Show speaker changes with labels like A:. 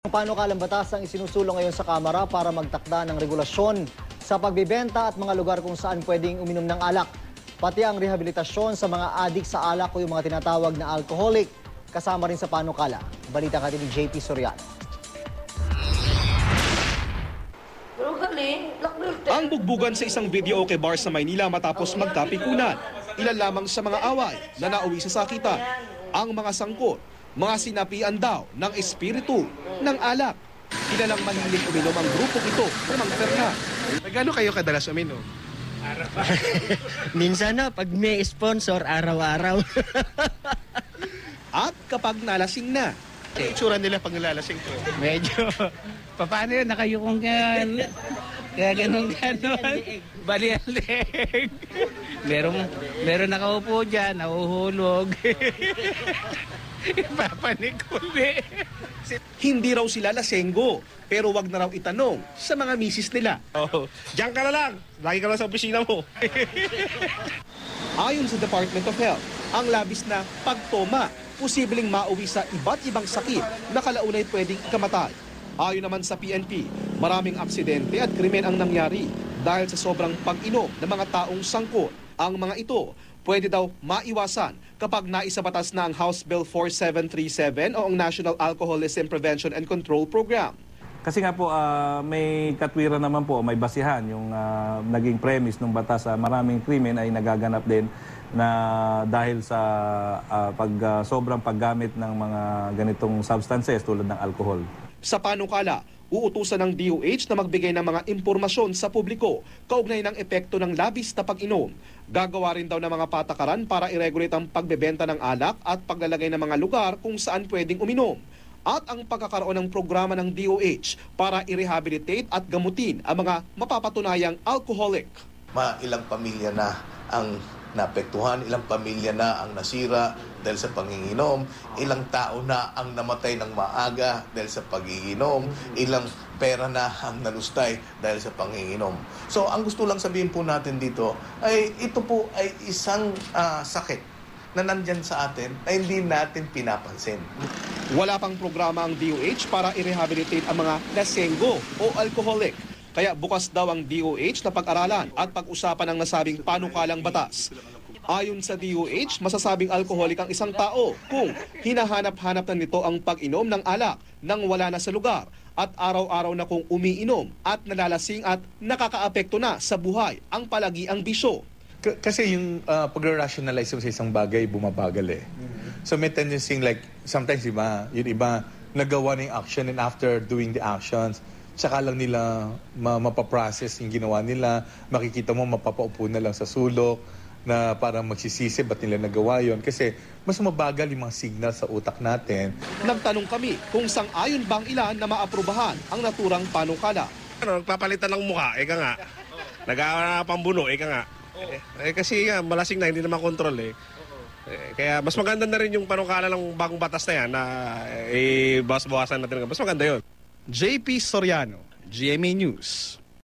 A: Ang panukalang batas ang isinusulong ngayon sa Kamara para magtakda ng regulasyon sa pagbibenta at mga lugar kung saan pwedeng uminom ng alak. Pati ang rehabilitasyon sa mga adik sa alak o yung mga tinatawag na alcoholic kasama rin sa panukala. Balita ka ni JP Soriano.
B: Ang bugbugan sa isang videoke bar sa Maynila matapos magkapikunan. Ilan lamang sa mga away na nauwi sa sakitan. Ang mga sangkot, mga sinapian daw ng espiritu ng alak. Kilalang mahilig uminom ang grupong ito ng mga perna.
C: Gano'n kayo kadalas uminom?
D: Minsan na, pag may sponsor, araw-araw.
B: At kapag nalasing na,
C: Itsura nila pag nalalasing ko.
E: Medyo, paano yun? Nakayukong yan. Kaya ganun-ganon. Bali ang leg. Meron nakaupo dyan, nahuhulog. Ipapanik uli.
B: hindi raw sila lasenggo. Pero wag na raw itanong sa mga misis nila.
C: Oh, diyan ka na lang. Lagi ka lang sa opisina mo.
B: Ayon sa Department of Health, ang labis na pagtoma posibleng mauwi sa iba't ibang sakit na kalaunay pwedeng ikamatay. Ayon naman sa PNP, maraming aksidente at krimen ang nangyari dahil sa sobrang pag-inom ng mga taong sangkot. Ang mga ito pwede daw maiwasan kapag naisabatas na ang House Bill 4737 o ang National Alcoholism Prevention and Control Program.
F: Kasi nga po, may katwiran naman po, may basihan yung naging premise ng batas sa maraming krimen ay nagaganap din na dahil sa sobrang paggamit ng mga ganitong substances tulad ng alcohol.
B: Sa panukala, uutusan ng DOH na magbigay ng mga impormasyon sa publiko kaugnay ng epekto ng labis na pag-inom. Gagawa rin daw ng mga patakaran para i-regulate ang pagbebenta ng alak at paglalagay ng mga lugar kung saan pwedeng uminom. At ang pagkakaroon ng programa ng DOH para i-rehabilitate at gamutin ang mga mapapatunayang alcoholic.
G: Ilang pamilya na ang naapektuhan, ilang pamilya na ang nasira dahil sa panginginom, ilang tao na ang namatay ng maaga dahil sa pagiinom, ilang pera na ang nalustay dahil sa panginginom. So ang gusto lang sabihin po natin dito ay ito po ay isang sakit na nandyan sa atin na hindi natin pinapansin.
B: Wala pang programa ang DOH para i-rehabilitate ang mga lasenggo o alcoholic. Kaya bukas daw ang DOH na pag-aralan at pag-usapan ng nasabing panukalang batas. Ayon sa DOH, masasabing alcoholic ang isang tao kung hinahanap-hanap na nito ang pag-inom ng alak nang wala na sa lugar at araw-araw na kung umiinom at nalalasing at nakakaapekto na sa buhay ang palagiang bisyo.
H: Kasi yung pag-rationalize mo sa isang bagay, bumabagal eh. So may tendency like, sometimes yung iba nagawa ng action and after doing the actions, saka lang nila mapaprocess yung ginawa nila, makikita mo mapapaupo na lang sa sulok na parang magsisisi ba't nila nagawa yon kasi mas mabagal yung mga signal sa utak natin.
B: Nagtanong kami kung sang-ayon bang ilan na maaprubahan ang naturang panukala.
C: Nagpapalitan ng mukha, eka nga. Nagpambuno, eka nga. Kasi nga, malasing na, hindi naman kontrol eh. Kaya mas maganda na rin yung panukala ng bagong batas na yan na bawas-bawasan natin. Mas maganda yon.
B: JP Soriano, GMA News.